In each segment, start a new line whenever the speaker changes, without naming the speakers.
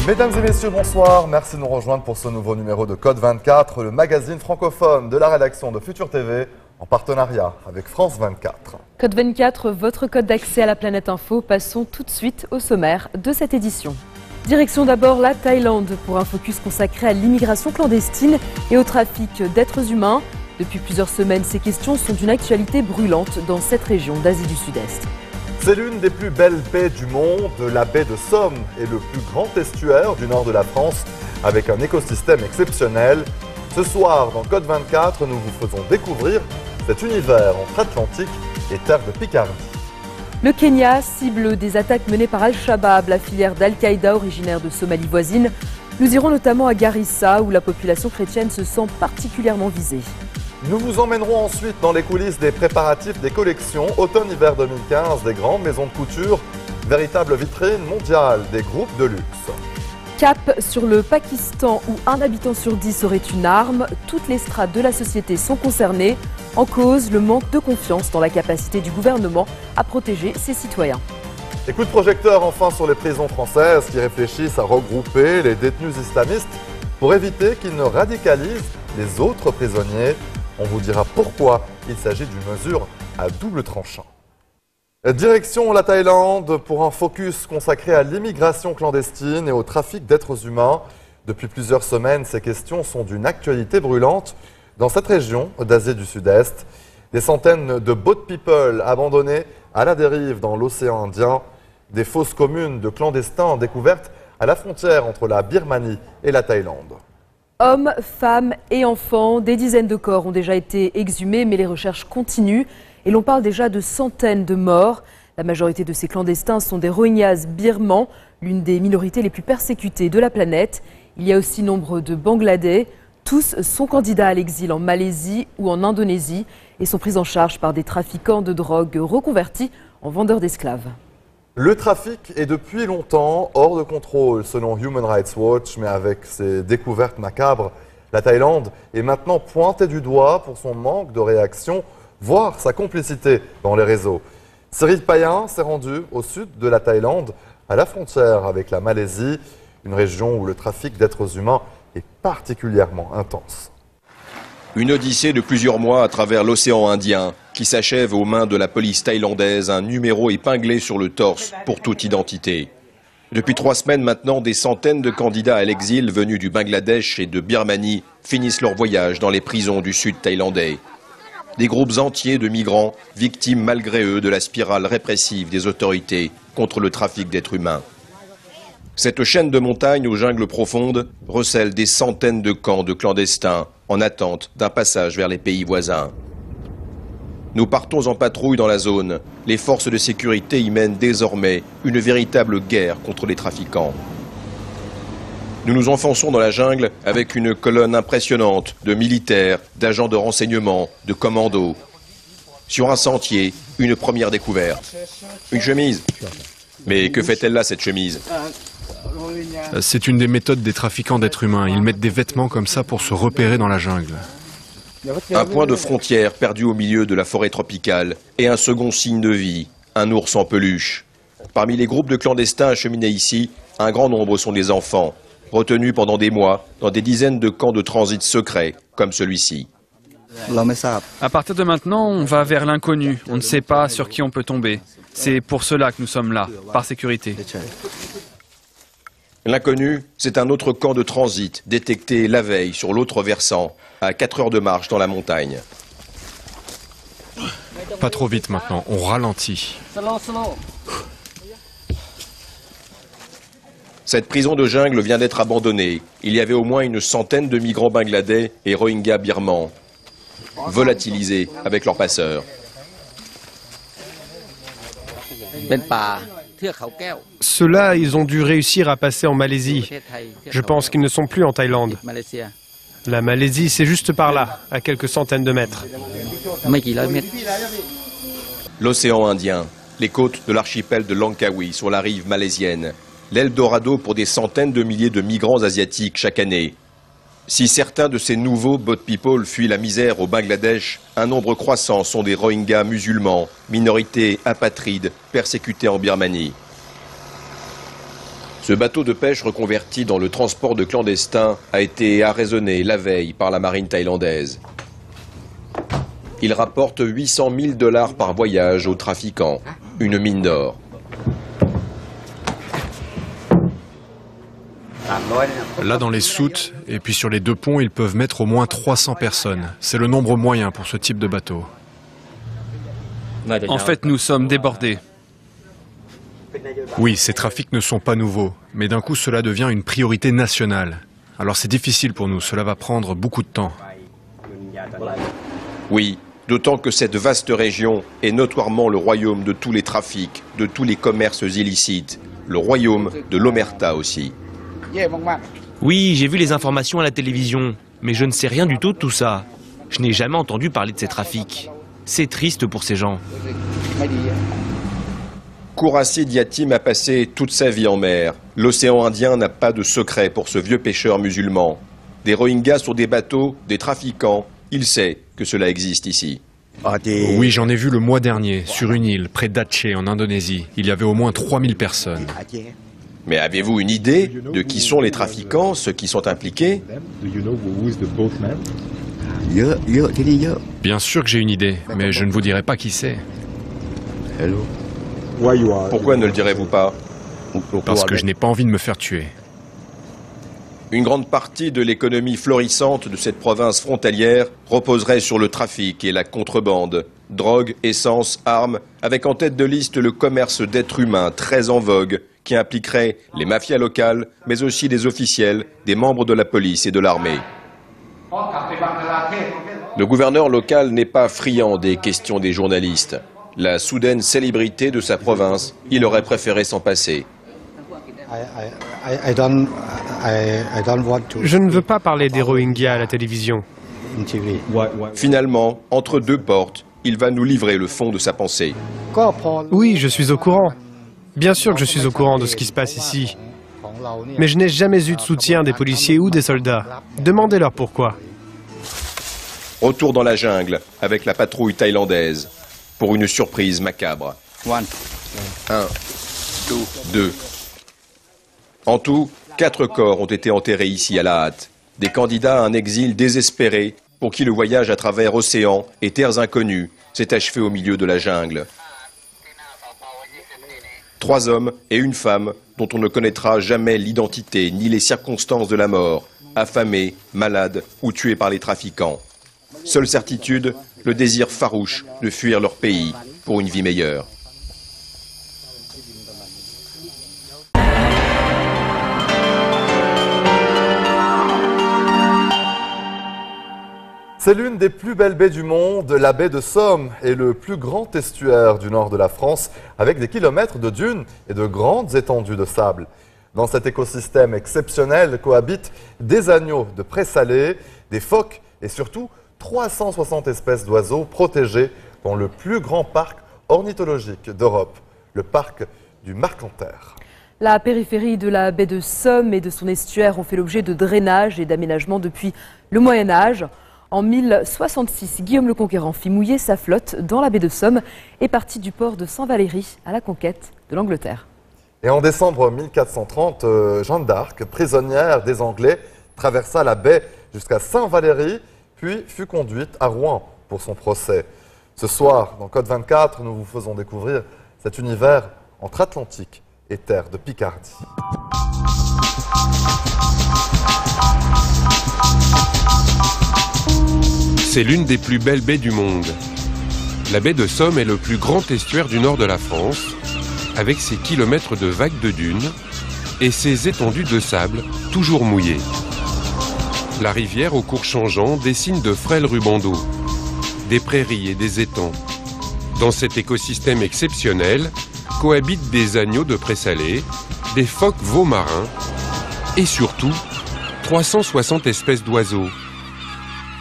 Mesdames et messieurs, bonsoir. Merci de nous rejoindre pour ce nouveau numéro de Code 24, le magazine francophone de la rédaction de Futur TV, en partenariat avec France 24.
Code 24, votre code d'accès à la planète info. Passons tout de suite au sommaire de cette édition. Direction d'abord la Thaïlande pour un focus consacré à l'immigration clandestine et au trafic d'êtres humains. Depuis plusieurs semaines, ces questions sont d'une actualité brûlante dans cette région d'Asie du Sud-Est.
C'est l'une des plus belles baies du monde. La baie de Somme est le plus grand estuaire du nord de la France avec un écosystème exceptionnel. Ce soir, dans Code 24, nous vous faisons découvrir cet univers entre Atlantique et terre de Picardie.
Le Kenya cible des attaques menées par Al-Shabaab, la filière d'Al-Qaïda originaire de Somalie voisine. Nous irons notamment à Garissa où la population chrétienne se sent particulièrement visée.
Nous vous emmènerons ensuite dans les coulisses des préparatifs des collections automne-hiver 2015 des grandes maisons de couture, véritable vitrine mondiale des groupes de luxe.
Cap sur le Pakistan où un habitant sur 10 aurait une arme. Toutes les strates de la société sont concernées. En cause, le manque de confiance dans la capacité du gouvernement à protéger ses citoyens.
Et coup de projecteur enfin sur les prisons françaises qui réfléchissent à regrouper les détenus islamistes pour éviter qu'ils ne radicalisent les autres prisonniers. On vous dira pourquoi il s'agit d'une mesure à double tranchant. Direction la Thaïlande pour un focus consacré à l'immigration clandestine et au trafic d'êtres humains. Depuis plusieurs semaines, ces questions sont d'une actualité brûlante dans cette région d'Asie du Sud-Est. Des centaines de boat people abandonnés à la dérive dans l'océan Indien. Des fosses communes de clandestins découvertes à la frontière entre la Birmanie et la Thaïlande.
Hommes, femmes et enfants, des dizaines de corps ont déjà été exhumés, mais les recherches continuent et l'on parle déjà de centaines de morts. La majorité de ces clandestins sont des Rohingyas birmans, l'une des minorités les plus persécutées de la planète. Il y a aussi nombre de Bangladais. Tous sont candidats à l'exil en Malaisie ou en Indonésie et sont pris en charge par des trafiquants de drogue reconvertis en vendeurs d'esclaves.
Le trafic est depuis longtemps hors de contrôle selon Human Rights Watch, mais avec ses découvertes macabres, la Thaïlande est maintenant pointée du doigt pour son manque de réaction, voire sa complicité dans les réseaux. Cyril Payen s'est rendu au sud de la Thaïlande, à la frontière avec la Malaisie, une région où le trafic d'êtres humains est particulièrement intense.
Une odyssée de plusieurs mois à travers l'océan Indien qui s'achève aux mains de la police thaïlandaise, un numéro épinglé sur le torse pour toute identité. Depuis 3 semaines maintenant, des centaines de candidats à l'exil venus du Bangladesh et de Birmanie finissent leur voyage dans les prisons du sud thaïlandais. Des groupes entiers de migrants, victimes malgré eux de la spirale répressive des autorités contre le trafic d'êtres humains. Cette chaîne de montagnes aux jungles profondes recèle des centaines de camps de clandestins en attente d'un passage vers les pays voisins. Nous partons en patrouille dans la zone. Les forces de sécurité y mènent désormais une véritable guerre contre les trafiquants. Nous nous enfonçons dans la jungle avec une colonne impressionnante de militaires, d'agents de renseignement, de commandos. Sur un sentier, une première découverte. Une chemise. Mais que fait-elle là, cette chemise ?
C'est une des méthodes des trafiquants d'êtres humains. Ils mettent des vêtements comme ça pour se repérer dans la jungle.
Un point de frontière perdu au milieu de la forêt tropicale et un second signe de vie, un ours en peluche. Parmi les groupes de clandestins acheminés ici, un grand nombre sont des enfants, retenus pendant des mois dans des dizaines de camps de transit secrets comme celui-ci.
À partir de maintenant, on va vers l'inconnu. On ne sait pas sur qui on peut tomber. C'est pour cela que nous sommes là, par sécurité.
L'inconnu, c'est un autre camp de transit détecté la veille sur l'autre versant, à 4 heures de marche dans la montagne.
Pas trop vite maintenant, on ralentit.
Cette prison de jungle vient d'être abandonnée. Il y avait au moins une centaine de migrants bangladais et Rohingyas birmans, volatilisés avec leurs passeurs.
Ceux-là, ils ont dû réussir à passer en Malaisie. Je pense qu'ils ne sont plus en Thaïlande. La Malaisie, c'est juste par là, à quelques centaines de mètres.
L'océan Indien, les côtes de l'archipel de Langkawi sur la rive malaisienne. L'Eldorado pour des centaines de milliers de migrants asiatiques chaque année. Si certains de ces nouveaux boat people fuient la misère au Bangladesh, un nombre croissant sont des Rohingyas musulmans, minorité apatride, persécutée en Birmanie. Ce bateau de pêche reconverti dans le transport de clandestins a été arraisonné la veille par la marine thaïlandaise. Il rapporte 800 000 $ par voyage aux trafiquants, une mine d'or.
Là, dans les soutes, et puis sur les 2 ponts, ils peuvent mettre au moins 300 personnes. C'est le nombre moyen pour ce type de bateau.
En fait, nous sommes débordés.
Oui, ces trafics ne sont pas nouveaux, mais d'un coup, cela devient une priorité nationale. Alors c'est difficile pour nous, cela va prendre beaucoup de temps.
Oui, d'autant que cette vaste région est notoirement le royaume de tous les trafics, de tous les commerces illicites, le royaume de l'omerta aussi.
Oui, j'ai vu les informations à la télévision, mais je ne sais rien du tout de tout ça. Je n'ai jamais entendu parler de ces trafics. C'est triste pour ces gens.
Kourassi Diatim a passé toute sa vie en mer. L'océan Indien n'a pas de secret pour ce vieux pêcheur musulman. Des Rohingyas sur des bateaux, des trafiquants, il sait que cela existe ici.
Oui, j'en ai vu le mois dernier, sur une île, près d'Aceh, en Indonésie. Il y avait au moins 3000 personnes.
Mais avez-vous une idée de qui sont les trafiquants, ceux qui sont impliqués?
Bien sûr que j'ai une idée, mais je ne vous dirai pas qui c'est.
Pourquoi ne le direz-vous pas?
Parce que je n'ai pas envie de me faire tuer.
Une grande partie de l'économie florissante de cette province frontalière reposerait sur le trafic et la contrebande. Drogue, essence, armes, avec en tête de liste le commerce d'êtres humains très en vogue, qui impliquerait les mafias locales, mais aussi des officiels, des membres de la police et de l'armée. Le gouverneur local n'est pas friand des questions des journalistes. La soudaine célébrité de sa province, il aurait préféré s'en passer.
Je ne veux pas parler des Rohingyas à la télévision.
Finalement, entre 2 portes, il va nous livrer le fond de sa pensée.
Oui, je suis au courant. Bien sûr que je suis au courant de ce qui se passe ici. Mais je n'ai jamais eu de soutien des policiers ou des soldats. Demandez-leur pourquoi.
Retour dans la jungle avec la patrouille thaïlandaise pour une surprise macabre. 1, 2. En tout, 4 corps ont été enterrés ici à la hâte. Des candidats à un exil désespéré pour qui le voyage à travers océans et terres inconnues s'est achevé au milieu de la jungle. 3 hommes et une femme dont on ne connaîtra jamais l'identité ni les circonstances de la mort, affamés, malades ou tués par les trafiquants. Seule certitude, le désir farouche de fuir leur pays pour une vie meilleure.
C'est l'une des plus belles baies du monde. La baie de Somme est le plus grand estuaire du nord de la France, avec des kilomètres de dunes et de grandes étendues de sable. Dans cet écosystème exceptionnel cohabitent des agneaux de présalé, des phoques et surtout 360 espèces d'oiseaux protégés dans le plus grand parc ornithologique d'Europe, le parc du Marcanterre.
La périphérie de la baie de Somme et de son estuaire ont fait l'objet de drainage et d'aménagement depuis le Moyen-Âge. En 1066, Guillaume le Conquérant fit mouiller sa flotte dans la baie de Somme et partit du port de Saint-Valery à la conquête de l'Angleterre.
Et en décembre 1430, Jeanne d'Arc, prisonnière des Anglais, traversa la baie jusqu'à Saint-Valery, puis fut conduite à Rouen pour son procès. Ce soir, dans Code 24, nous vous faisons découvrir cet univers entre Atlantique et terre de Picardie.
C'est l'une des plus belles baies du monde. La baie de Somme est le plus grand estuaire du nord de la France, avec ses kilomètres de vagues de dunes et ses étendues de sable toujours mouillées. La rivière aux cours changeants dessine de frêles rubans d'eau, des prairies et des étangs. Dans cet écosystème exceptionnel cohabitent des agneaux de présalé, des phoques veaux marins et surtout 360 espèces d'oiseaux,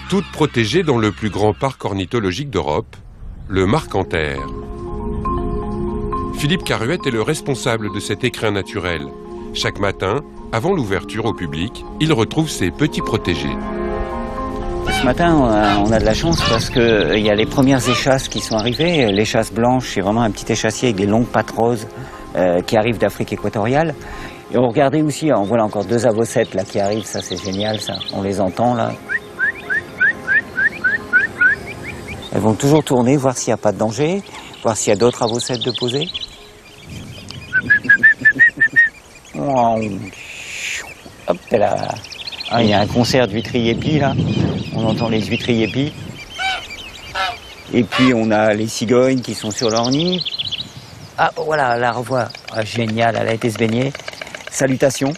toutes protégées dans le plus grand parc ornithologique d'Europe, le Marcanterre. Philippe Caruette est le responsable de cet écrin naturel. Chaque matin, avant l'ouverture au public, il retrouve ses petits protégés.
Ce matin, on a de la chance parce qu'il y a les premières échasses qui sont arrivées. L'échasse blanche, c'est vraiment un petit échassier avec des longues pattes roses qui arrive d'Afrique équatoriale. Et on regardait aussi, on voit encore 2 avocètes là qui arrivent, ça c'est génial ça, on les entend là. Elles vont toujours tourner, voir s'il n'y a pas de danger, voir s'il y a d'autres avocètes de poser. Hop, là. Ah, il y a un concert d'huîtres-épis là, on entend les huîtres-épis. Et puis on a les cigognes qui sont sur leur nid. Ah voilà, la revoit. Ah, génial, elle a été se baigner. Salutations.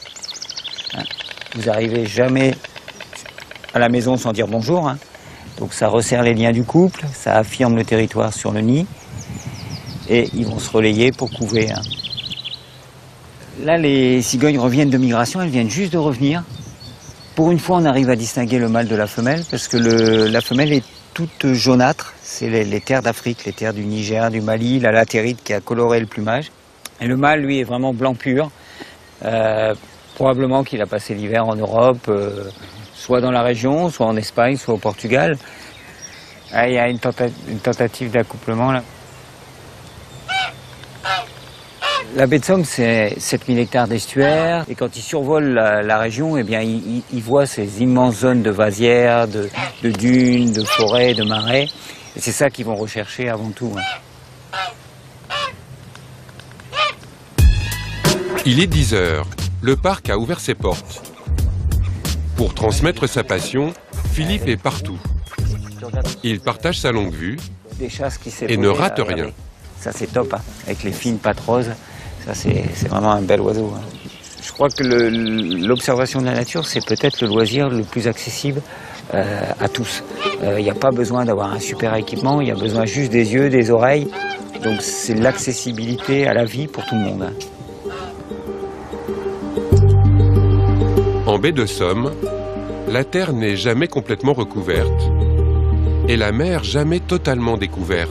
Vous arrivez jamais à la maison sans dire bonjour. Donc ça resserre les liens du couple, ça affirme le territoire sur le nid. Et ils vont se relayer pour couver. Là, les cigognes reviennent de migration, elles viennent juste de revenir. Pour une fois, on arrive à distinguer le mâle de la femelle, parce que la femelle est toute jaunâtre. C'est les terres d'Afrique, les terres du Niger, du Mali, la latérite qui a coloré le plumage. Et le mâle, lui, est vraiment blanc pur. Probablement qu'il a passé l'hiver en Europe, soit dans la région, soit en Espagne, soit au Portugal. Ah, il y a une tentative d'accouplement là. La baie de Somme, c'est 7000 hectares d'estuaire. Et quand ils survolent la région, eh bien, ils voient ces immenses zones de vasières, de dunes, de forêts, de marais. Et c'est ça qu'ils vont rechercher avant tout.
Il est 10 h. Le parc a ouvert ses portes. Pour transmettre sa passion, Philippe est partout. Il partage sa longue vue et ne rate rien.
Ça c'est top, avec les fines pattes roses. Ça c'est vraiment un bel oiseau. Je crois que l'observation de la nature, c'est peut-être le loisir le plus accessible à tous. Il n'y a pas besoin d'avoir un super équipement, il y a besoin juste des yeux, des oreilles. Donc c'est l'accessibilité à la vie pour tout le monde.
En baie de Somme, la terre n'est jamais complètement recouverte et la mer jamais totalement découverte.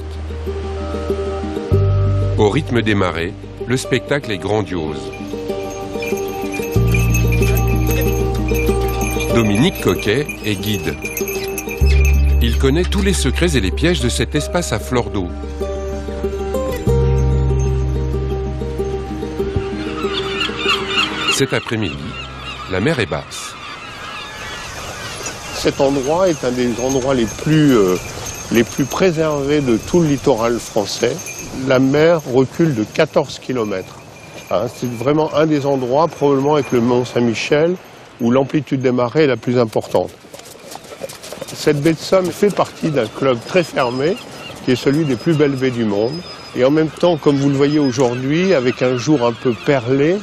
Au rythme des marées, le spectacle est grandiose. Dominique Coquet est guide. Il connaît tous les secrets et les pièges de cet espace à fleur d'eau. Cet après-midi, la mer est basse.
Cet endroit est un des endroits les plus préservés de tout le littoral français. La mer recule de 14 km. C'est vraiment un des endroits, probablement avec le Mont Saint-Michel, où l'amplitude des marées est la plus importante. Cette baie de Somme fait partie d'un club très fermé, qui est celui des plus belles baies du monde. Et en même temps, comme vous le voyez aujourd'hui, avec un jour un peu perlé,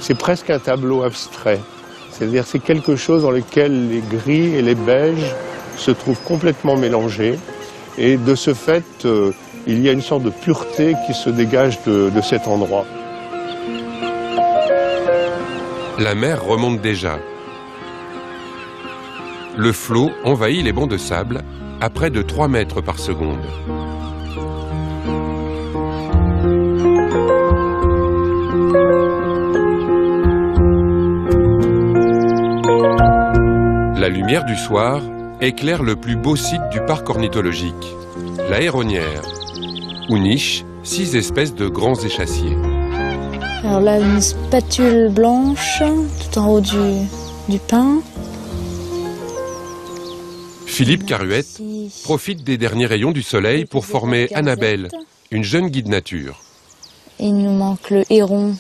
c'est presque un tableau abstrait. C'est-à-dire c'est quelque chose dans lequel les gris et les beiges se trouvent complètement mélangés. Et de ce fait, il y a une sorte de pureté qui se dégage de cet endroit.
La mer remonte déjà. Le flot envahit les bancs de sable à près de 3 mètres par seconde. La lumière du soir éclaire le plus beau site du parc ornithologique, la Héronnière, où nichent 6 espèces de grands échassiers.
Alors là, une spatule blanche, tout en haut du pin.
Philippe Caruette profite des derniers rayons du soleil pour former Annabelle, une jeune guide nature.
Il nous manque le héron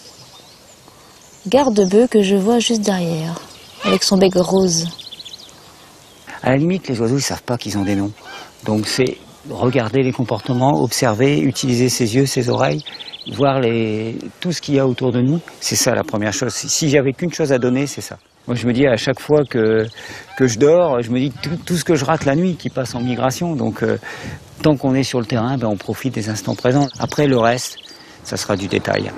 garde-bœuf que je vois juste derrière, avec son bec rose.
À la limite, les oiseaux, ils ne savent pas qu'ils ont des noms. Donc c'est regarder les comportements, observer, utiliser ses yeux, ses oreilles, voir tout ce qu'il y a autour de nous. C'est ça la première chose. Si j'avais qu'une chose à donner, c'est ça. Moi, je me dis à chaque fois que je dors, je me dis tout ce que je rate la nuit qui passe en migration. Donc tant qu'on est sur le terrain, on profite des instants présents. Après, le reste, ça sera du détail.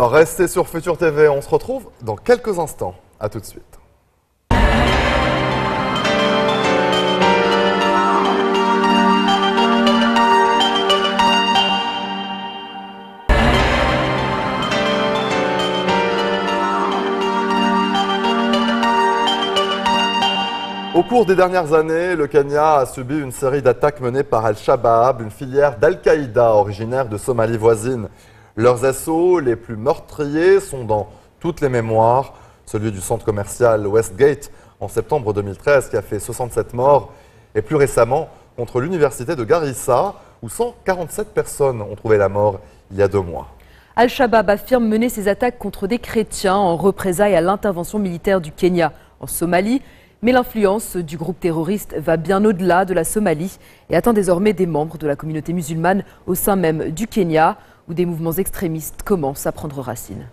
Restez sur Futur TV, on se retrouve dans quelques instants. A tout de suite. Au cours des dernières années, le Kenya a subi une série d'attaques menées par Al-Shabaab, une filière d'Al-Qaïda originaire de Somalie voisine. Leurs assauts les plus meurtriers sont dans toutes les mémoires. Celui du centre commercial Westgate en septembre 2013 qui a fait 67 morts et plus récemment contre l'université de Garissa où 147 personnes ont trouvé la mort il y a 2 mois.
Al-Shabaab affirme mener ses attaques contre des chrétiens en représailles à l'intervention militaire du Kenya en Somalie. Mais l'influence du groupe terroriste va bien au-delà de la Somalie et atteint désormais des membres de la communauté musulmane au sein même du Kenya, où des mouvements extrémistes commencent à prendre racine.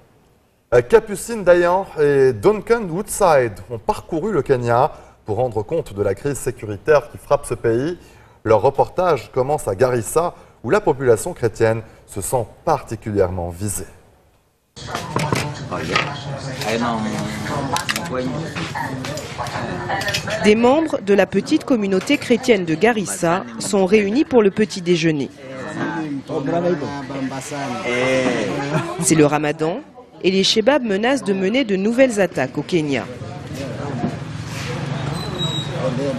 Capucine Dayan et Duncan Woodside ont parcouru le Kenya pour rendre compte de la crise sécuritaire qui frappe ce pays. Leur reportage commence à Garissa, où la population chrétienne se sent particulièrement visée.
Des membres de la petite communauté chrétienne de Garissa sont réunis pour le petit déjeuner. C'est le ramadan et les Shebabs menacent de mener de nouvelles attaques au Kenya.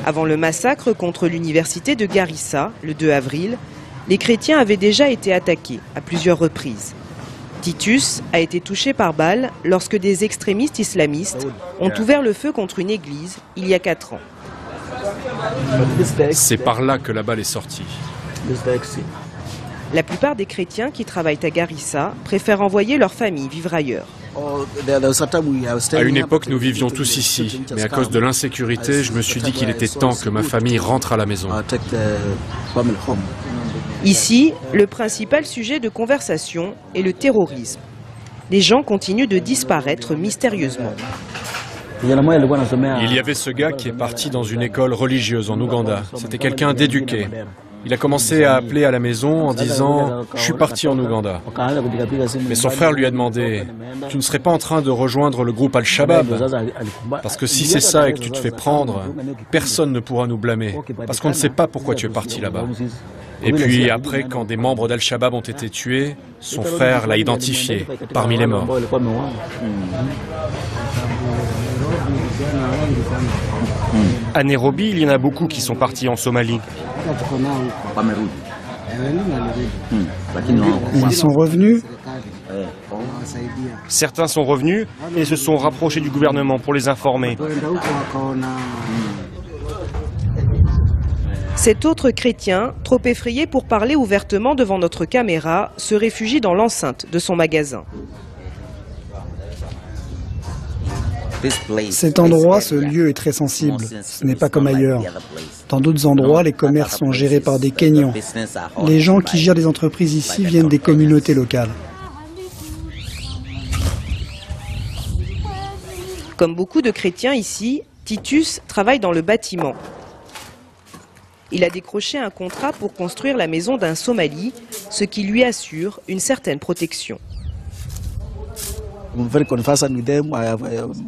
Avant le massacre contre l'université de Garissa, le 2 avril, les chrétiens avaient déjà été attaqués à plusieurs reprises. Titus a été touché par balle lorsque des extrémistes islamistes ont ouvert le feu contre une église il y a 4 ans.
C'est par là que la balle est sortie.
La plupart des chrétiens qui travaillent à Garissa préfèrent envoyer leur famille vivre ailleurs.
À une époque, nous vivions tous ici, mais à cause de l'insécurité, je me suis dit qu'il était temps que ma famille rentre à la maison.
Ici, le principal sujet de conversation est le terrorisme. Les gens continuent de disparaître mystérieusement.
Il y avait ce gars qui est parti dans une école religieuse en Ouganda. C'était quelqu'un d'éduqué. Il a commencé à appeler à la maison en disant « Je suis parti en Ouganda ». Mais son frère lui a demandé « Tu ne serais pas en train de rejoindre le groupe Al-Shabaab ? Parce que si c'est ça et que tu te fais prendre, personne ne pourra nous blâmer. Parce qu'on ne sait pas pourquoi tu es parti là-bas. » Et puis après, quand des membres d'Al-Shabaab ont été tués, son frère l'a identifié parmi les morts.
À Nairobi, il y en a beaucoup qui sont partis en Somalie.
Ils sont revenus.
Certains sont revenus et se sont rapprochés du gouvernement pour les informer.
Cet autre chrétien, trop effrayé pour parler ouvertement devant notre caméra, se réfugie dans l'enceinte de son magasin.
Cet endroit, ce lieu est très sensible. Ce n'est pas comme ailleurs. Dans d'autres endroits, les commerces sont gérés par des Kenyans. Les gens qui gèrent les entreprises ici viennent des communautés locales.
Comme beaucoup de chrétiens ici, Titus travaille dans le bâtiment. Il a décroché un contrat pour construire la maison d'un Somali, ce qui lui assure une certaine protection.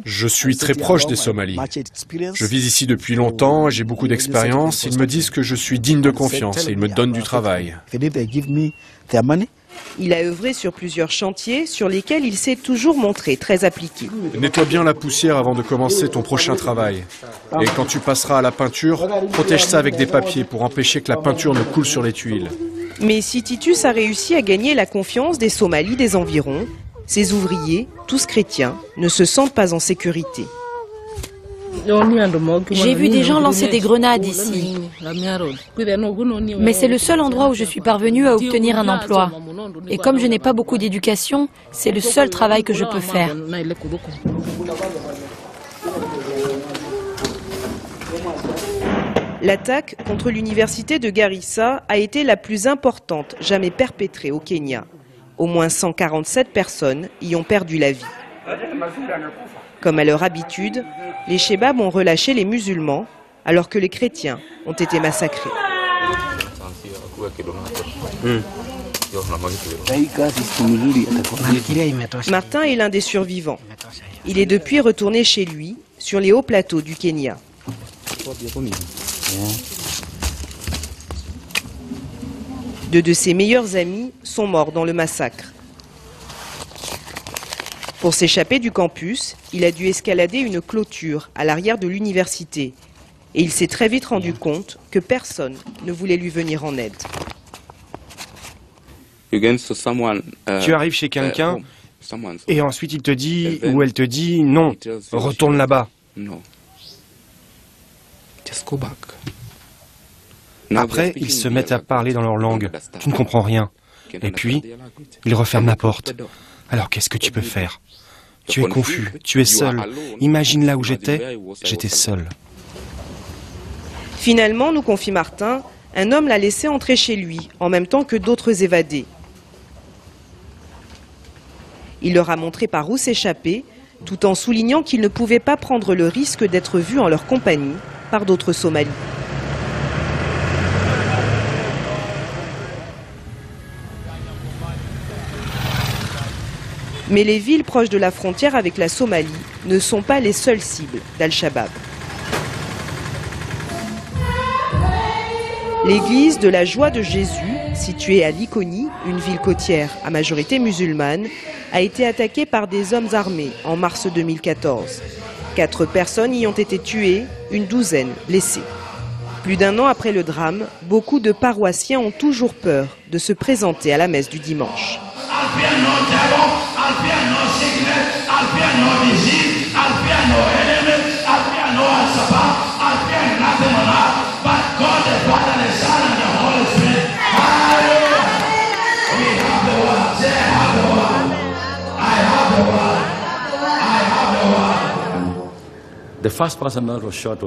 Je suis très proche des Somalis. Je vis ici depuis longtemps, j'ai beaucoup d'expérience. Ils me disent que je suis digne de confiance et ils me donnent du travail.
Il a œuvré sur plusieurs chantiers sur lesquels il s'est toujours montré très appliqué.
Nettoie bien la poussière avant de commencer ton prochain travail. Et quand tu passeras à la peinture, protège ça avec des papiers pour empêcher que la peinture ne coule sur les tuiles.
Mais si Titus a réussi à gagner la confiance des Somalis des environs, ces ouvriers, tous chrétiens, ne se sentent pas en sécurité.
J'ai vu des gens lancer des grenades ici. Mais c'est le seul endroit où je suis parvenue à obtenir un emploi. Et comme je n'ai pas beaucoup d'éducation, c'est le seul travail que je peux faire.
L'attaque contre l'université de Garissa a été la plus importante jamais perpétrée au Kenya. Au moins 147 personnes y ont perdu la vie. Comme à leur habitude, les Shebabs ont relâché les musulmans alors que les chrétiens ont été massacrés. Martin est l'un des survivants. Il est depuis retourné chez lui, sur les hauts plateaux du Kenya. Deux de ses meilleurs amis sont morts dans le massacre. Pour s'échapper du campus, il a dû escalader une clôture à l'arrière de l'université. Et il s'est très vite rendu compte que personne ne voulait lui venir en aide.
Tu arrives chez quelqu'un et ensuite il te dit ou elle te dit non, retourne là-bas. Après, ils se mettent à parler dans leur langue. Tu ne comprends rien. Et puis, ils referment la porte. Alors qu'est-ce que tu peux faire? Tu es confus, tu es seul. Imagine là où j'étais seul.
Finalement, nous confie Martin, un homme l'a laissé entrer chez lui, en même temps que d'autres évadés. Il leur a montré par où s'échapper, tout en soulignant qu'ils ne pouvaient pas prendre le risque d'être vus en leur compagnie par d'autres Somalis. Mais les villes proches de la frontière avec la Somalie ne sont pas les seules cibles d'Al-Shabaab. L'église de la Joie de Jésus, située à Likoni, une ville côtière à majorité musulmane, a été attaquée par des hommes armés en mars 2014. 4 personnes y ont été tuées, une douzaine blessées. Plus d'1 an après le drame, beaucoup de paroissiens ont toujours peur de se présenter à la messe du dimanche.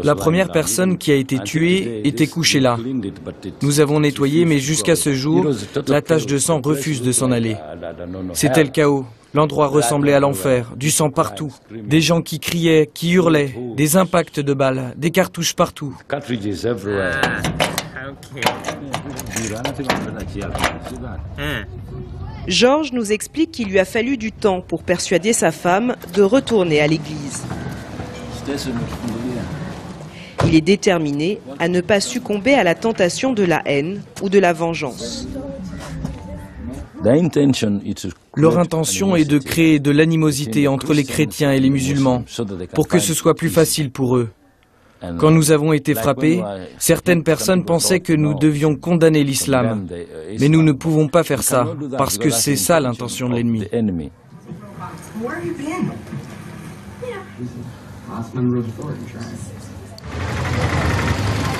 La première personne qui a été tuée était couchée là. Nous avons nettoyé, mais jusqu'à ce jour, la tache de sang refuse de s'en aller. C'était le chaos. L'endroit ressemblait à l'enfer, du sang partout. Des gens qui criaient, qui hurlaient, des impacts de balles, des cartouches partout.
Georges nous explique qu'il lui a fallu du temps pour persuader sa femme de retourner à l'église. Il est déterminé à ne pas succomber à la tentation de la haine ou de la vengeance.
Leur intention est de créer de l'animosité entre les chrétiens et les musulmans, pour que ce soit plus facile pour eux. Quand nous avons été frappés, certaines personnes pensaient que nous devions condamner l'islam. Mais nous ne pouvons pas faire ça, parce que c'est ça l'intention de l'ennemi.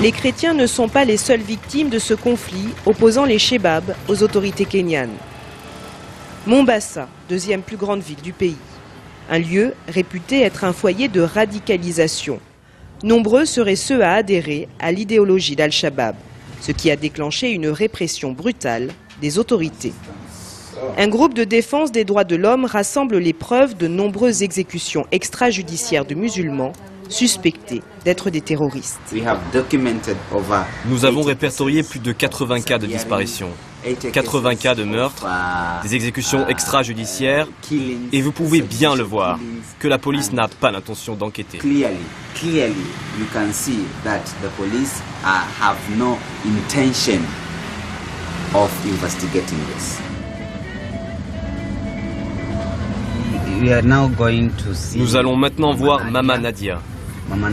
Les chrétiens ne sont pas les seules victimes de ce conflit opposant les Chebabs aux autorités kenyanes. Mombasa, deuxième plus grande ville du pays. Un lieu réputé être un foyer de radicalisation. Nombreux seraient ceux à adhérer à l'idéologie d'Al-Shabaab, ce qui a déclenché une répression brutale des autorités. Un groupe de défense des droits de l'homme rassemble les preuves de nombreuses exécutions extrajudiciaires de musulmans suspectés d'être des terroristes.
Nous avons répertorié plus de 80 cas de disparition, 80 cas de meurtre, des exécutions extrajudiciaires, et vous pouvez bien le voir, que la police n'a pas l'intention d'enquêter. Nous allons maintenant voir Mama Nadia. Mama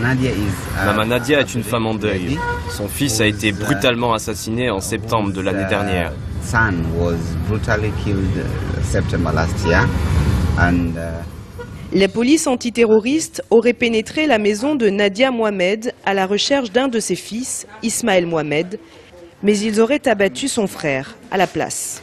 Nadia est une femme en deuil. Son fils a été brutalement assassiné en septembre de l'année dernière.
La police antiterroriste aurait pénétré la maison de Nadia Mohamed à la recherche d'un de ses fils, Ismaël Mohamed, mais ils auraient abattu son frère à la place.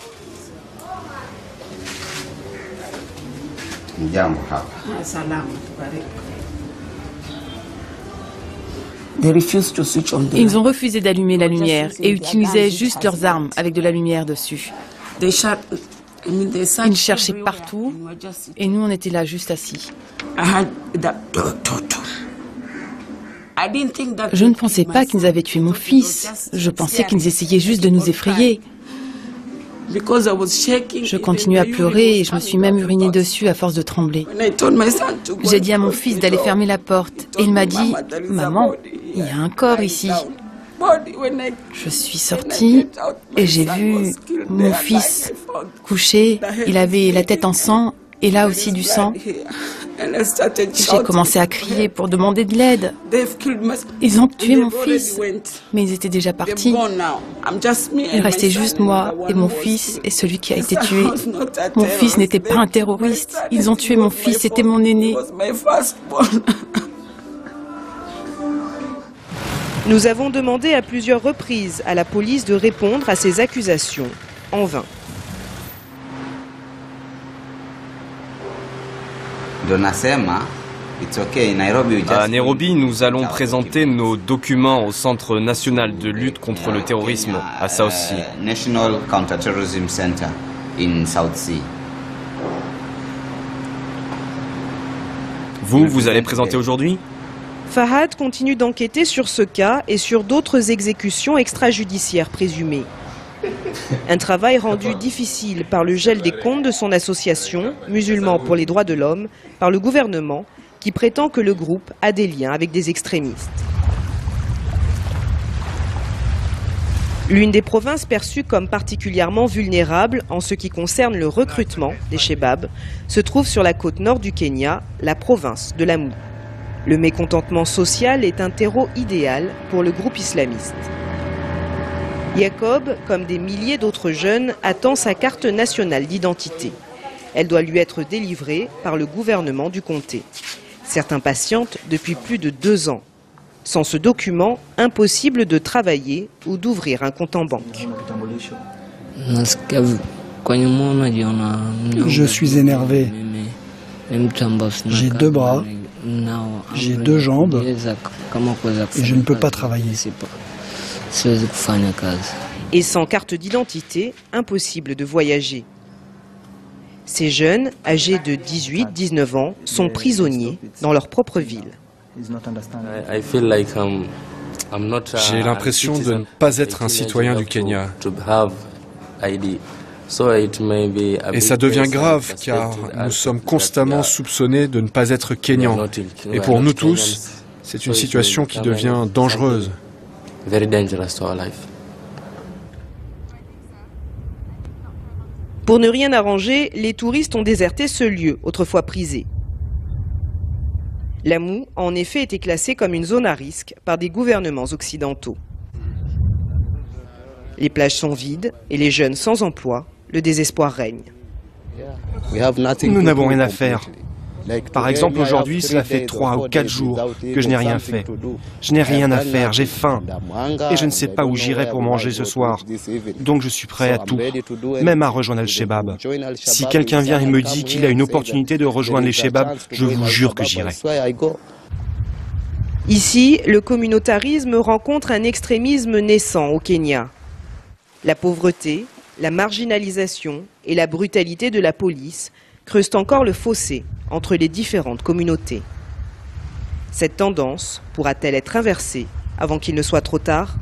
Ils ont refusé d'allumer la lumière et utilisaient juste leurs armes avec de la lumière dessus. Ils cherchaient partout et nous on était là juste assis. Je ne pensais pas qu'ils avaient tué mon fils. Je pensais qu'ils essayaient juste de nous effrayer. Je continuais à pleurer et je me suis même urinée dessus à force de trembler. J'ai dit à mon fils d'aller fermer la porte et il m'a dit « Maman, il y a un corps ici ». Je suis sortie et j'ai vu mon fils couché. Il avait la tête en sang et là aussi du sang. J'ai commencé à crier pour demander de l'aide. Ils ont tué mon fils, mais ils étaient déjà partis. Il restait juste moi et mon fils et celui qui a été tué. Mon fils n'était pas un terroriste. Ils ont tué mon fils, c'était mon aîné.
Nous avons demandé à plusieurs reprises à la police de répondre à ces accusations, en vain.
À Nairobi, nous allons présenter nos documents au Centre national de lutte contre le terrorisme à South Sea. Vous allez présenter aujourd'hui ?
Fahad continue d'enquêter sur ce cas et sur d'autres exécutions extrajudiciaires présumées. Un travail rendu difficile par le gel des comptes de son association, Musulmans pour les droits de l'homme, par le gouvernement, qui prétend que le groupe a des liens avec des extrémistes. L'une des provinces perçues comme particulièrement vulnérable en ce qui concerne le recrutement des Shebabs se trouve sur la côte nord du Kenya, la province de Lamu. Le mécontentement social est un terreau idéal pour le groupe islamiste. Jacob, comme des milliers d'autres jeunes, attend sa carte nationale d'identité. Elle doit lui être délivrée par le gouvernement du comté. Certains patientent depuis plus de 2 ans. Sans ce document, impossible de travailler ou d'ouvrir un compte en banque.
Je suis énervé. J'ai 2 bras, j'ai 2 jambes et je ne peux pas travailler.
Et sans carte d'identité, impossible de voyager. Ces jeunes, âgés de 18-19 ans, sont prisonniers dans leur propre ville.
J'ai l'impression de ne pas être un citoyen du Kenya. Et ça devient grave car nous sommes constamment soupçonnés de ne pas être kenyans. Et pour nous tous, c'est une situation qui devient dangereuse.
Pour ne rien arranger, les touristes ont déserté ce lieu, autrefois prisé. Lamu a en effet été classée comme une zone à risque par des gouvernements occidentaux. Les plages sont vides et les jeunes sans emploi, le désespoir règne.
Nous n'avons rien à faire. Par exemple, aujourd'hui, cela fait 3 ou 4 jours que je n'ai rien fait. Je n'ai rien à faire, j'ai faim. Et je ne sais pas où j'irai pour manger ce soir. Donc je suis prêt à tout, même à rejoindre Al-Shabaab. Si quelqu'un vient et me dit qu'il a une opportunité de rejoindre les Shabaab, je vous jure que j'irai.
Ici, le communautarisme rencontre un extrémisme naissant au Kenya. La pauvreté, la marginalisation et la brutalité de la police creusent encore le fossé entre les différentes communautés. Cette tendance pourra-t-elle être inversée avant qu'il ne soit trop tard ?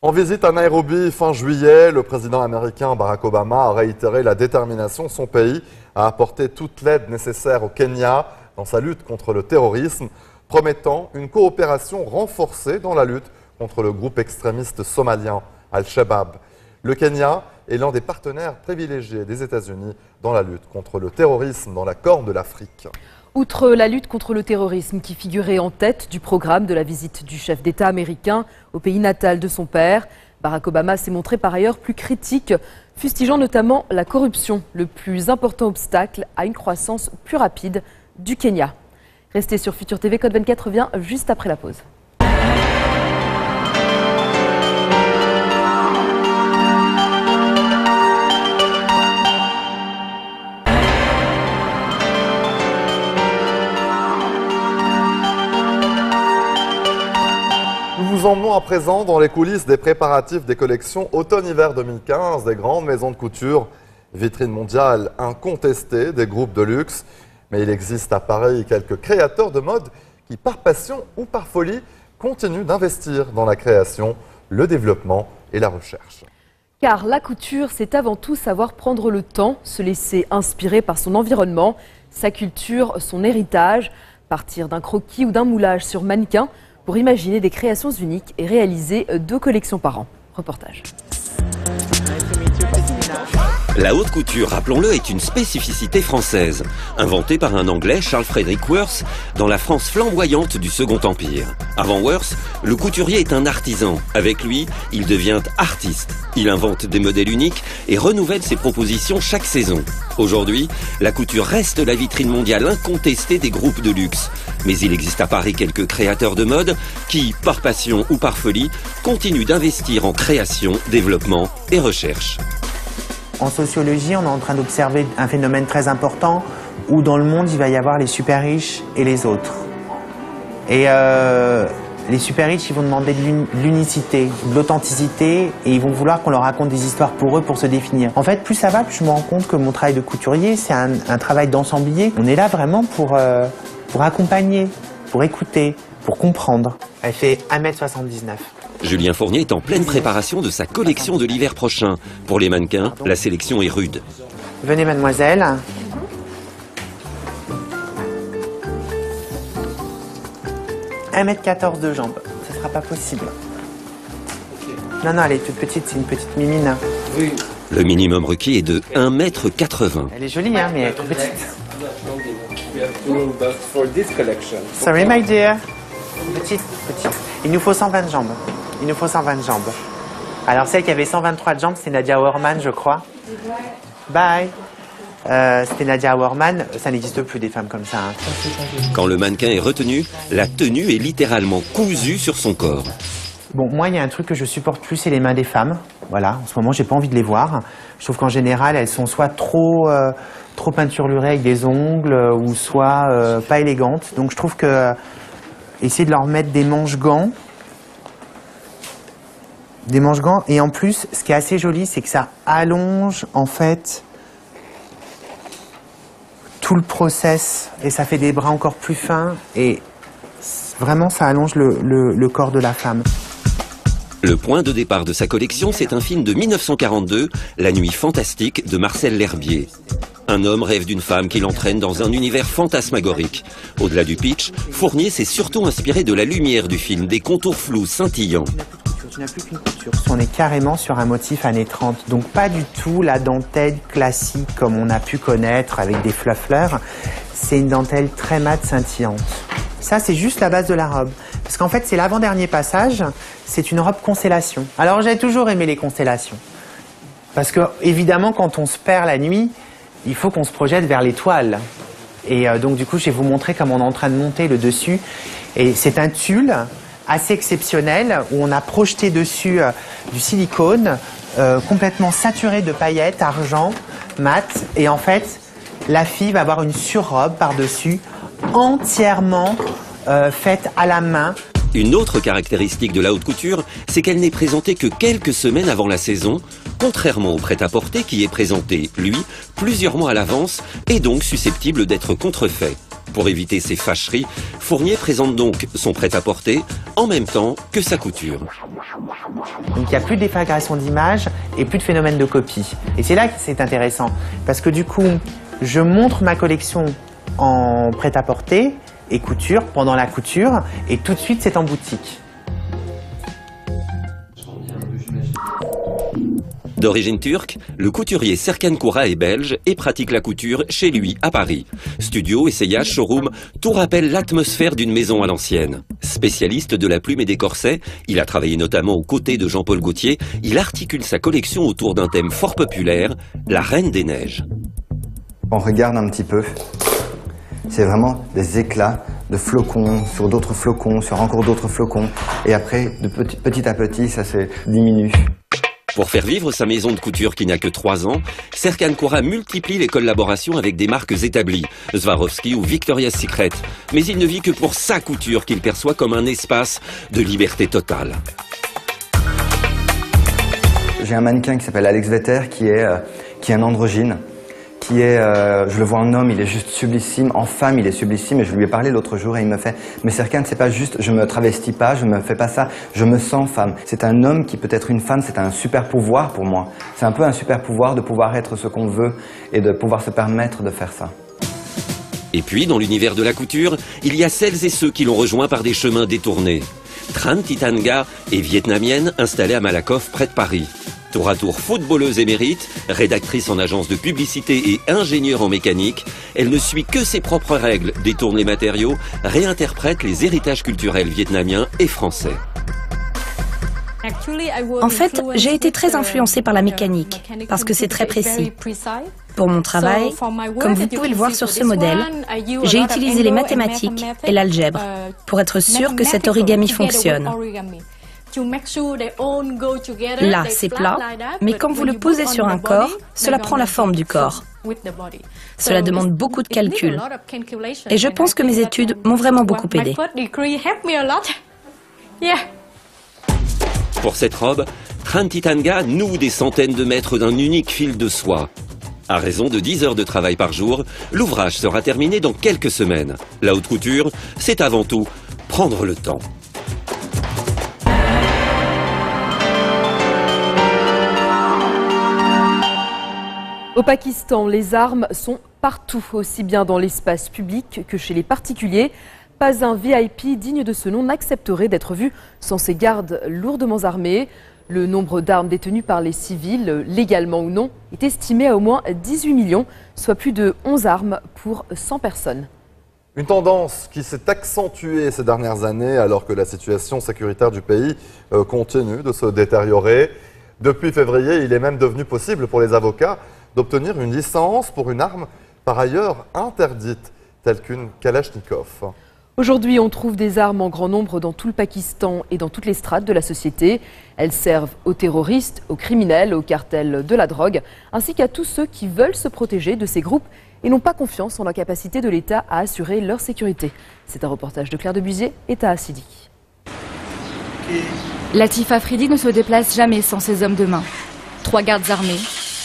En visite à Nairobi fin juillet, le président américain Barack Obama a réitéré la détermination de son pays à apporter toute l'aide nécessaire au Kenya dans sa lutte contre le terrorisme, promettant une coopération renforcée dans la lutte contre le groupe extrémiste somalien Al-Shabaab. Le Kenya est l'un des partenaires privilégiés des États-Unis dans la lutte contre le terrorisme dans la Corne de l'Afrique.
Outre la lutte contre le terrorisme qui figurait en tête du programme de la visite du chef d'État américain au pays natal de son père, Barack Obama s'est montré par ailleurs plus critique, fustigeant notamment la corruption, le plus important obstacle à une croissance plus rapide du Kenya. Restez sur Futur TV, Code 24 revient juste après la pause.
Nous vous emmenons à présent dans les coulisses des préparatifs des collections automne-hiver 2015 des grandes maisons de couture. Vitrine mondiale incontestée des groupes de luxe. Mais il existe à Paris quelques créateurs de mode qui, par passion ou par folie, continuent d'investir dans la création, le développement et la recherche.
Car la couture, c'est avant tout savoir prendre le temps, se laisser inspirer par son environnement, sa culture, son héritage, partir d'un croquis ou d'un moulage sur mannequin pour imaginer des créations uniques et réaliser 2 collections par an. Reportage.
La haute couture, rappelons-le, est une spécificité française, inventée par un Anglais, Charles Frederick Worth, dans la France flamboyante du Second Empire. Avant Worth, le couturier est un artisan. Avec lui, il devient artiste. Il invente des modèles uniques et renouvelle ses propositions chaque saison. Aujourd'hui, la couture reste la vitrine mondiale incontestée des groupes de luxe. Mais il existe à Paris quelques créateurs de mode qui, par passion ou par folie, continuent d'investir en création, développement et recherche.
En sociologie, on est en train d'observer un phénomène très important où dans le monde, il va y avoir les super riches et les autres. Et les super riches, ils vont demander de l'unicité, de l'authenticité et ils vont vouloir qu'on leur raconte des histoires pour eux pour se définir. En fait, plus ça va, plus je me rends compte que mon travail de couturier, c'est un travail d'ensemblier. On est là vraiment pour accompagner, pour écouter, pour comprendre. Elle fait 1,79 m.
Julien Fournier est en pleine préparation de sa collection de l'hiver prochain. Pour les mannequins, la sélection est rude.
Venez, mademoiselle. 1,14 m de jambes, ce ne sera pas possible. Non, non, elle est toute petite, c'est une petite mimine.
Oui. Le minimum requis est de 1,80 m.
Elle est jolie, hein, mais elle est toute petite. Sorry, my dear. Petite. Il nous faut 120 jambes. Il nous faut 120 jambes. Alors, celle qui avait 123 jambes, c'est Nadia Auermann, je crois. Bye. C'était Nadia Auermann. Ça n'existe plus des femmes comme ça. Hein.
Quand le mannequin est retenu, la tenue est littéralement cousue sur son corps.
Bon, moi, il y a un truc que je supporte plus, c'est les mains des femmes. Voilà, en ce moment, j'ai pas envie de les voir. Je trouve qu'en général, elles sont soit trop peinturlurées avec des ongles, ou soit pas élégantes. Donc, je trouve que essayer de leur mettre des manches-gants. Et en plus, ce qui est assez joli, c'est que ça allonge, en fait, tout le process. Et ça fait des bras encore plus fins. Et vraiment, ça allonge le corps de la femme.
Le point de départ de sa collection, c'est un film de 1942, La Nuit fantastique de Marcel L'Herbier. Un homme rêve d'une femme qui l'entraîne dans un univers fantasmagorique. Au-delà du pitch, Fournier s'est surtout inspiré de la lumière du film, des contours flous scintillants.
Tu n'as plus qu'une couture. On est carrément sur un motif années 30, donc pas du tout la dentelle classique comme on a pu connaître avec des fleurs. C'est une dentelle très mate scintillante. Ça, c'est juste la base de la robe. Parce qu'en fait, c'est l'avant-dernier passage, c'est une robe constellation. Alors, j'ai toujours aimé les constellations. Parce que, évidemment, quand on se perd la nuit, il faut qu'on se projette vers l'étoile. Et donc, du coup, je vais vous montrer comment on est en train de monter le dessus. Et c'est un tulle assez exceptionnel où on a projeté dessus du silicone complètement saturé de paillettes, argent, mat. Et en fait, la fille va avoir une surrobe par-dessus entièrement faite à la main.
Une autre caractéristique de la haute couture, c'est qu'elle n'est présentée que quelques semaines avant la saison, contrairement au prêt-à-porter qui est présenté, lui, plusieurs mois à l'avance et donc susceptible d'être contrefait. Pour éviter ces fâcheries, Fournier présente donc son prêt-à-porter en même temps que sa couture.
Donc il n'y a plus de déflagration d'image et plus de phénomène de copie. Et c'est là que c'est intéressant, parce que du coup, je montre ma collection en prêt-à-porter et couture pendant la couture, et tout de suite c'est en boutique.
D'origine turque, le couturier Serkan Koura est belge et pratique la couture chez lui à Paris. Studio, essayage, showroom, tout rappelle l'atmosphère d'une maison à l'ancienne. Spécialiste de la plume et des corsets, il a travaillé notamment aux côtés de Jean-Paul Gaultier, il articule sa collection autour d'un thème fort populaire, la Reine des Neiges.
On regarde un petit peu, c'est vraiment des éclats de flocons sur d'autres flocons, sur encore d'autres flocons, et après, de petit à petit, ça se diminue.
Pour faire vivre sa maison de couture qui n'a que 3 ans, Serkan Koura multiplie les collaborations avec des marques établies, Swarovski ou Victoria's Secret. Mais il ne vit que pour sa couture qu'il perçoit comme un espace de liberté totale.
J'ai un mannequin qui s'appelle Alex Vetter, qui est un androgyne, qui est, je le vois en homme, il est juste sublissime, en femme il est sublissime, et je lui ai parlé l'autre jour et il me fait « Mais Serkan, c'est pas juste, je me travestis pas, je me fais pas ça, je me sens femme. C'est un homme qui peut être une femme, c'est un super pouvoir pour moi. C'est un peu un super pouvoir de pouvoir être ce qu'on veut et de pouvoir se permettre de faire ça. »
Et puis, dans l'univers de la couture, il y a celles et ceux qui l'ont rejoint par des chemins détournés. Tran Thi Thanh Nga est vietnamienne, installée à Malakoff, près de Paris. Tour à tour footballeuse émérite, rédactrice en agence de publicité et ingénieure en mécanique, elle ne suit que ses propres règles, détourne les matériaux, réinterprète les héritages culturels vietnamiens et français.
En fait, j'ai été très influencée par la mécanique, parce que c'est très précis. Pour mon travail, comme vous pouvez le voir sur ce modèle, j'ai utilisé les mathématiques et l'algèbre pour être sûr que cet origami fonctionne. Là, c'est plat, mais quand vous le posez sur un corps, cela prend la forme du corps. Cela demande beaucoup de calculs. Et je pense que mes études m'ont vraiment beaucoup aidé.
Pour cette robe, Tran Titanga noue des centaines de mètres d'un unique fil de soie. À raison de 10 heures de travail par jour, l'ouvrage sera terminé dans quelques semaines. La haute couture, c'est avant tout prendre le temps.
Au Pakistan, les armes sont partout, aussi bien dans l'espace public que chez les particuliers. Pas un VIP digne de ce nom n'accepterait d'être vu sans ses gardes lourdement armés. Le nombre d'armes détenues par les civils, légalement ou non, est estimé à au moins 18 millions, soit plus de 11 armes pour 100 personnes.
Une tendance qui s'est accentuée ces dernières années alors que la situation sécuritaire du pays continue de se détériorer. Depuis février, il est même devenu possible pour les avocats d'obtenir une licence pour une arme par ailleurs interdite, telle qu'une Kalachnikov.
Aujourd'hui, on trouve des armes en grand nombre dans tout le Pakistan et dans toutes les strates de la société. Elles servent aux terroristes, aux criminels, aux cartels de la drogue, ainsi qu'à tous ceux qui veulent se protéger de ces groupes et n'ont pas confiance en la capacité de l'État à assurer leur sécurité. C'est un reportage de Claire Debusier et Taha Sidi.
Latif Afridi ne se déplace jamais sans ses hommes de main. 3 gardes armés,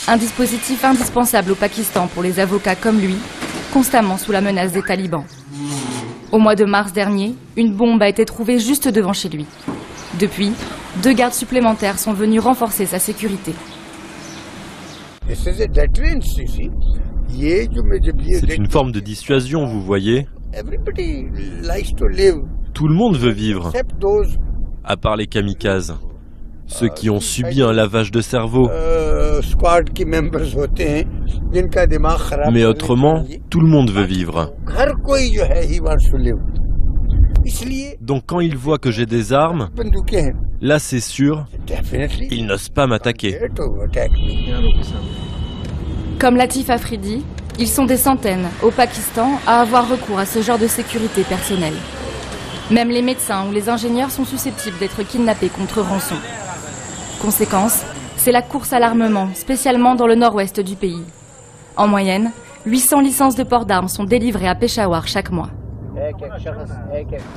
un dispositif indispensable au Pakistan pour les avocats comme lui, constamment sous la menace des talibans. Au mois de mars dernier, une bombe a été trouvée juste devant chez lui. Depuis, 2 gardes supplémentaires sont venus renforcer sa sécurité.
C'est une forme de dissuasion, vous voyez. Tout le monde veut vivre, à part les kamikazes, ceux qui ont subi un lavage de cerveau. Mais autrement, tout le monde veut vivre. Donc quand ils voient que j'ai des armes, là c'est sûr, ils n'osent pas m'attaquer.
Comme Latif Afridi, ils sont des centaines au Pakistan à avoir recours à ce genre de sécurité personnelle. Même les médecins ou les ingénieurs sont susceptibles d'être kidnappés contre rançon. Conséquence, c'est la course à l'armement, spécialement dans le nord-ouest du pays. En moyenne, 800 licences de port d'armes sont délivrées à Peshawar chaque mois.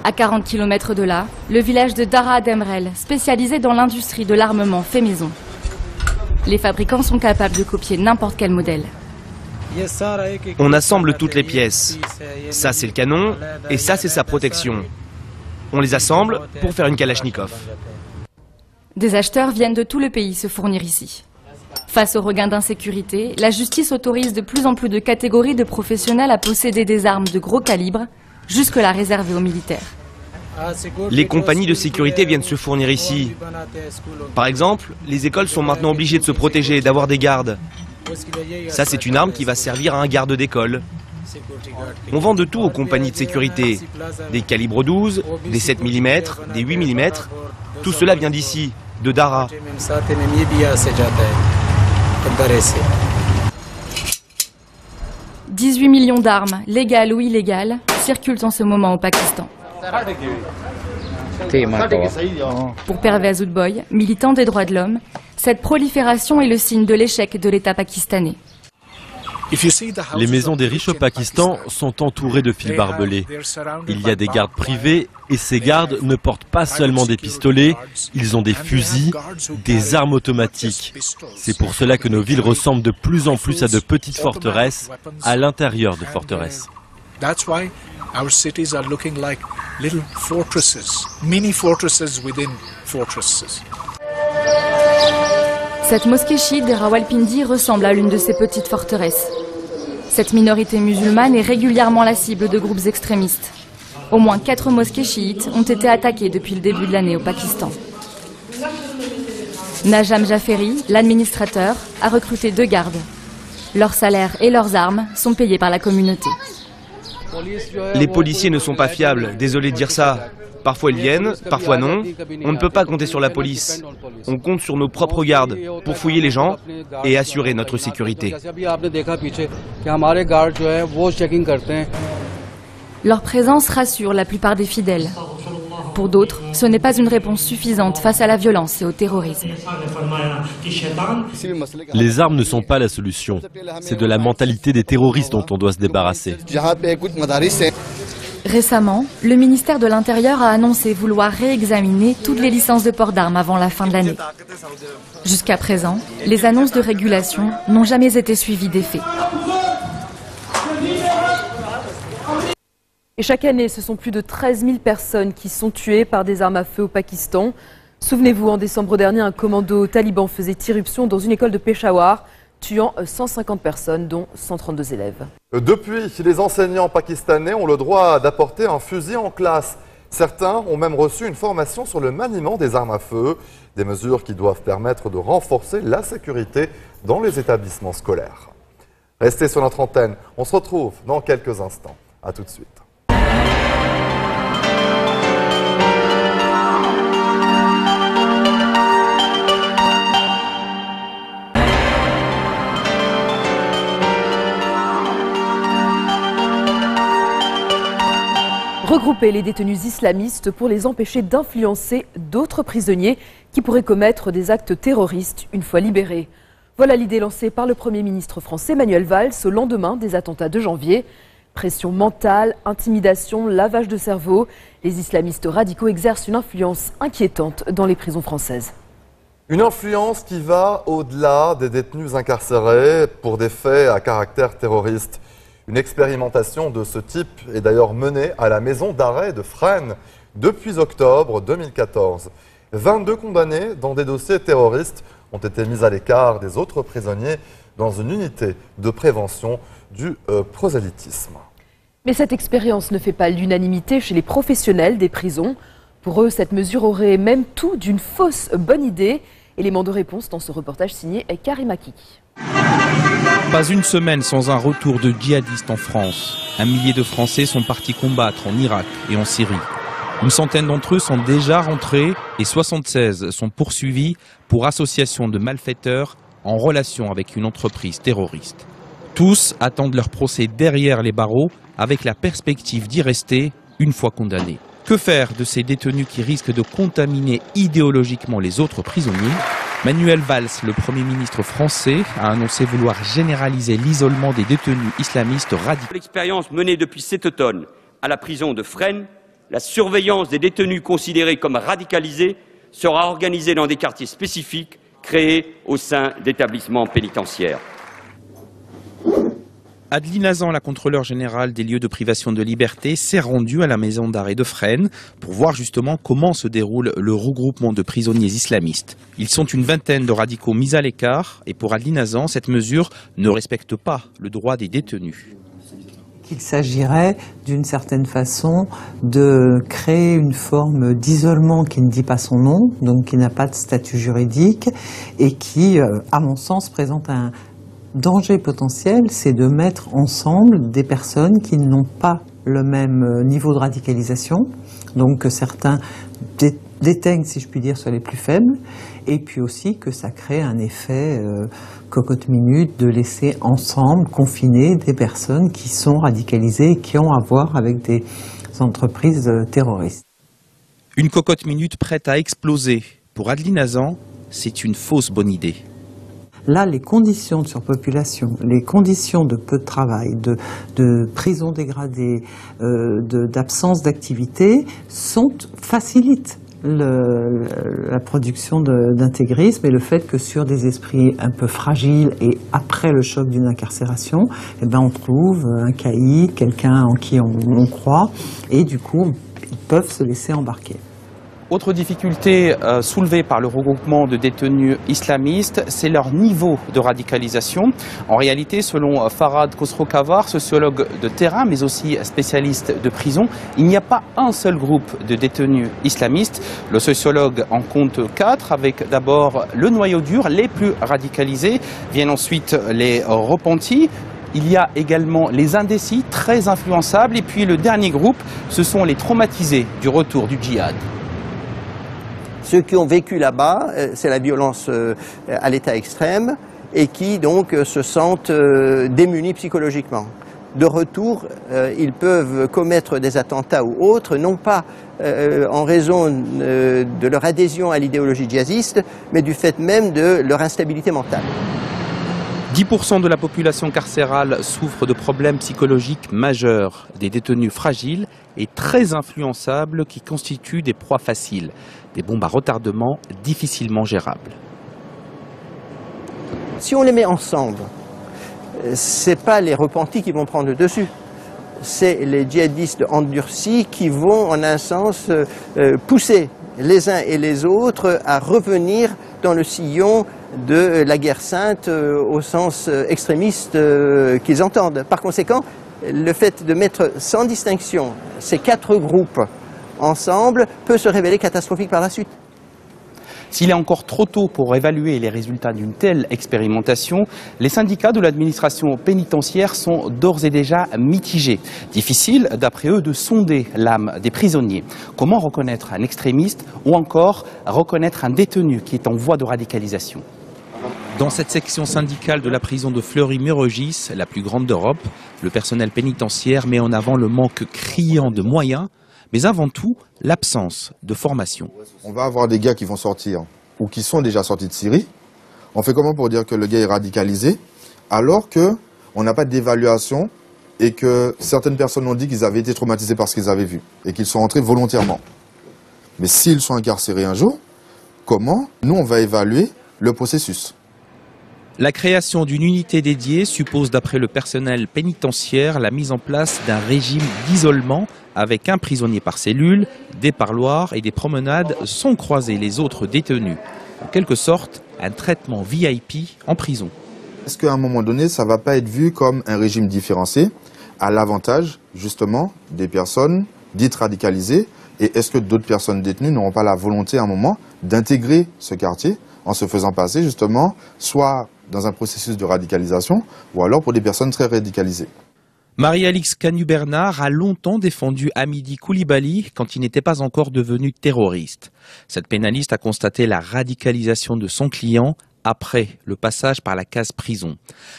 À 40 km de là, le village de Dara Demrel, spécialisé dans l'industrie de l'armement fait maison. Les fabricants sont capables de copier n'importe quel modèle.
On assemble toutes les pièces. Ça, c'est le canon, et ça, c'est sa protection. On les assemble pour faire une Kalachnikov.
Des acheteurs viennent de tout le pays se fournir ici. Face au regain d'insécurité, la justice autorise de plus en plus de catégories de professionnels à posséder des armes de gros calibre, jusque-là réservées aux militaires.
Les compagnies de sécurité viennent se fournir ici. Par exemple, les écoles sont maintenant obligées de se protéger, d'avoir des gardes. Ça, c'est une arme qui va servir à un garde d'école. On vend de tout aux compagnies de sécurité. Des calibres 12, des 7 mm, des 8 mm. Tout cela vient d'ici, de Dara.
18 millions d'armes, légales ou illégales, circulent en ce moment au Pakistan. Pour Pervez Oudboy, militant des droits de l'homme, cette prolifération est le signe de l'échec de l'État pakistanais.
Les maisons des riches au Pakistan sont entourées de fils barbelés. Il y a des gardes privés et ces gardes ne portent pas seulement des pistolets, ils ont des fusils, des armes automatiques. C'est pour cela que nos villes ressemblent de plus en plus à de petites forteresses à l'intérieur de forteresses.
Our cities are looking like little fortresses, mini fortresses within fortresses.
Cette mosquée chiite de Rawalpindi ressemble à l'une de ces petites forteresses. Cette minorité musulmane est régulièrement la cible de groupes extrémistes. Au moins 4 mosquées chiites ont été attaquées depuis le début de l'année au Pakistan. Najam Jafferi, l'administrateur, a recruté 2 gardes. Leurs salaires et leurs armes sont payés par la communauté.
Les policiers ne sont pas fiables, désolé de dire ça. Parfois ils viennent, parfois non. On ne peut pas compter sur la police. On compte sur nos propres gardes pour fouiller les gens et assurer notre sécurité.
Leur présence rassure la plupart des fidèles. Pour d'autres, ce n'est pas une réponse suffisante face à la violence et au terrorisme.
Les armes ne sont pas la solution. C'est de la mentalité des terroristes dont on doit se débarrasser.
Récemment, le ministère de l'Intérieur a annoncé vouloir réexaminer toutes les licences de port d'armes avant la fin de l'année. Jusqu'à présent, les annonces de régulation n'ont jamais été suivies d'effet.
Et chaque année, ce sont plus de 13 000 personnes qui sont tuées par des armes à feu au Pakistan. Souvenez-vous, en décembre dernier, un commando taliban faisait irruption dans une école de Peshawar, tuant 150 personnes, dont 132 élèves.
Depuis, les enseignants pakistanais ont le droit d'apporter un fusil en classe. Certains ont même reçu une formation sur le maniement des armes à feu, des mesures qui doivent permettre de renforcer la sécurité dans les établissements scolaires. Restez sur notre antenne, on se retrouve dans quelques instants. A tout de suite.
Regrouper les détenus islamistes pour les empêcher d'influencer d'autres prisonniers qui pourraient commettre des actes terroristes une fois libérés. Voilà l'idée lancée par le Premier ministre français Manuel Valls au lendemain des attentats de janvier. Pression mentale, intimidation, lavage de cerveau, les islamistes radicaux exercent une influence inquiétante dans les prisons françaises.
Une influence qui va au-delà des détenus incarcérés pour des faits à caractère terroriste. Une expérimentation de ce type est d'ailleurs menée à la maison d'arrêt de Fresnes depuis octobre 2014. 22 condamnés dans des dossiers terroristes ont été mis à l'écart des autres prisonniers dans une unité de prévention du prosélytisme.
Mais cette expérience ne fait pas l'unanimité chez les professionnels des prisons. Pour eux, cette mesure aurait même tout d'une fausse bonne idée. Élément de réponse dans ce reportage signé Karima Kiki.
Pas une semaine sans un retour de djihadistes en France. 1 millier de Français sont partis combattre en Irak et en Syrie. Une centaine d'entre eux sont déjà rentrés et 76 sont poursuivis pour association de malfaiteurs en relation avec une entreprise terroriste. Tous attendent leur procès derrière les barreaux avec la perspective d'y rester une fois condamnés. Que faire de ces détenus qui risquent de contaminer idéologiquement les autres prisonniers ? Manuel Valls, le Premier ministre français, a annoncé vouloir généraliser l'isolement des détenus islamistes radicaux.
L'expérience menée depuis cet automne à la prison de Fresnes, la surveillance des détenus considérés comme radicalisés sera organisée dans des quartiers spécifiques créés au sein d'établissements pénitentiaires.
Adeline Hazan, la contrôleure générale des lieux de privation de liberté, s'est rendue à la maison d'arrêt de Fresnes pour voir justement comment se déroule le regroupement de prisonniers islamistes. Ils sont une vingtaine de radicaux mis à l'écart et pour Adeline Hazan, cette mesure ne respecte pas le droit des détenus.
Qu'il s'agirait d'une certaine façon de créer une forme d'isolement qui ne dit pas son nom, donc qui n'a pas de statut juridique et qui, à mon sens, présente un danger potentiel, c'est de mettre ensemble des personnes qui n'ont pas le même niveau de radicalisation, donc que certains déteignent, si je puis dire, sur les plus faibles, et puis aussi que ça crée un effet cocotte-minute de laisser ensemble, confinés, des personnes qui sont radicalisées et qui ont à voir avec des entreprises terroristes.
Une cocotte-minute prête à exploser. Pour Adeline Hazan, c'est une fausse bonne idée.
Là, les conditions de surpopulation, les conditions de peu de travail, de prison dégradée, d'absence d'activité facilitent la production d'intégrisme et le fait que sur des esprits un peu fragiles et après le choc d'une incarcération, eh ben on trouve un caïd, quelqu'un en qui on croit et du coup, ils peuvent se laisser embarquer.
Autre difficulté soulevée par le regroupement de détenus islamistes, c'est leur niveau de radicalisation. En réalité, selon Farhad Khosrow-Kavar, sociologue de terrain, mais aussi spécialiste de prison, il n'y a pas un seul groupe de détenus islamistes. Le sociologue en compte 4, avec d'abord le noyau dur, les plus radicalisés, viennent ensuite les repentis. Il y a également les indécis, très influençables, et puis le dernier groupe, ce sont les traumatisés du retour du djihad.
Ceux qui ont vécu là-bas, c'est la violence à l'état extrême et qui donc se sentent démunis psychologiquement. De retour, ils peuvent commettre des attentats ou autres, non pas en raison de leur adhésion à l'idéologie djihadiste, mais du fait même de leur instabilité mentale.
10% de la population carcérale souffre de problèmes psychologiques majeurs, des détenus fragiles et très influençables qui constituent des proies faciles, des bombes à retardement difficilement gérables.
Si on les met ensemble, c'est pas les repentis qui vont prendre le dessus, c'est les djihadistes endurcis qui vont en un sens pousser les uns et les autres à revenir dans le sillon de la guerre sainte au sens extrémiste qu'ils entendent. Par conséquent, le fait de mettre sans distinction ces 4 groupes ensemble peut se révéler catastrophique par la suite.
S'il est encore trop tôt pour évaluer les résultats d'une telle expérimentation, les syndicats de l'administration pénitentiaire sont d'ores et déjà mitigés. Difficile, d'après eux, de sonder l'âme des prisonniers. Comment reconnaître un extrémiste ou encore reconnaître un détenu qui est en voie de radicalisation?
Dans cette section syndicale de la prison de Fleury-Mérogis, la plus grande d'Europe, le personnel pénitentiaire met en avant le manque criant de moyens, mais avant tout, l'absence de formation.
On va avoir des gars qui vont sortir ou qui sont déjà sortis de Syrie. On fait comment pour dire que le gars est radicalisé alors qu'on n'a pas d'évaluation et que certaines personnes ont dit qu'ils avaient été traumatisés par ce qu'ils avaient vu et qu'ils sont rentrés volontairement. Mais s'ils sont incarcérés un jour, comment nous on va évaluer le processus?
La création d'une unité dédiée suppose, d'après le personnel pénitentiaire, la mise en place d'un régime d'isolement avec un prisonnier par cellule, des parloirs et des promenades sans croiser les autres détenus. En quelque sorte, un traitement VIP en prison.
Est-ce qu'à un moment donné, ça ne va pas être vu comme un régime différencié à l'avantage, justement, des personnes dites radicalisées? Et est-ce que d'autres personnes détenues n'auront pas la volonté à un moment d'intégrer ce quartier en se faisant passer, justement, soit dans un processus de radicalisation, ou alors pour des personnes très radicalisées?
Marie-Alix Canu-Bernard a longtemps défendu Hamidi Koulibaly quand il n'était pas encore devenu terroriste. Cette pénaliste a constaté la radicalisation de son client après le passage par la case prison.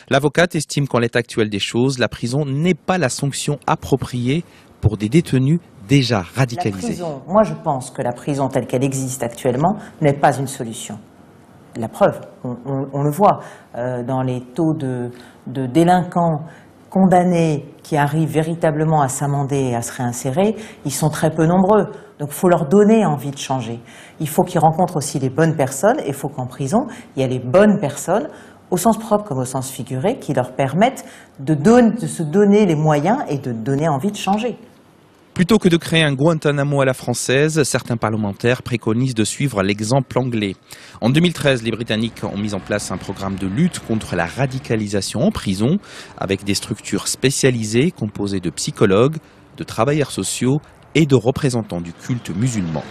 L'avocate estime qu'en l'état actuel des choses, la prison n'est pas la sanction appropriée pour des détenus déjà radicalisés.
Moi je pense que la prison telle qu'elle existe actuellement n'est pas une solution. La preuve, on le voit dans les taux de délinquants condamnés qui arrivent véritablement à s'amender et à se réinsérer, ils sont très peu nombreux. Donc il faut leur donner envie de changer. Il faut qu'ils rencontrent aussi les bonnes personnes et il faut qu'en prison, il y ait les bonnes personnes, au sens propre comme au sens figuré, qui leur permettent de se donner les moyens et de donner envie de changer.
Plutôt que de créer un Guantanamo à la française, certains parlementaires préconisent de suivre l'exemple anglais. En 2013, les Britanniques ont mis en place un programme de lutte contre la radicalisation en prison, avec des structures spécialisées composées de psychologues, de travailleurs sociaux et de représentants du culte musulman.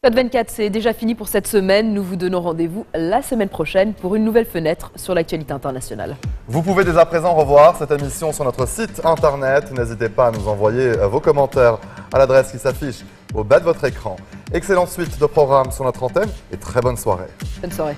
Code 24, c'est déjà fini pour cette semaine. Nous vous donnons rendez-vous la semaine prochaine pour une nouvelle fenêtre sur l'actualité internationale.
Vous pouvez dès à présent revoir cette émission sur notre site internet. N'hésitez pas à nous envoyer vos commentaires à l'adresse qui s'affiche au bas de votre écran. Excellente suite de programmes sur notre antenne et très bonne soirée.
Bonne soirée.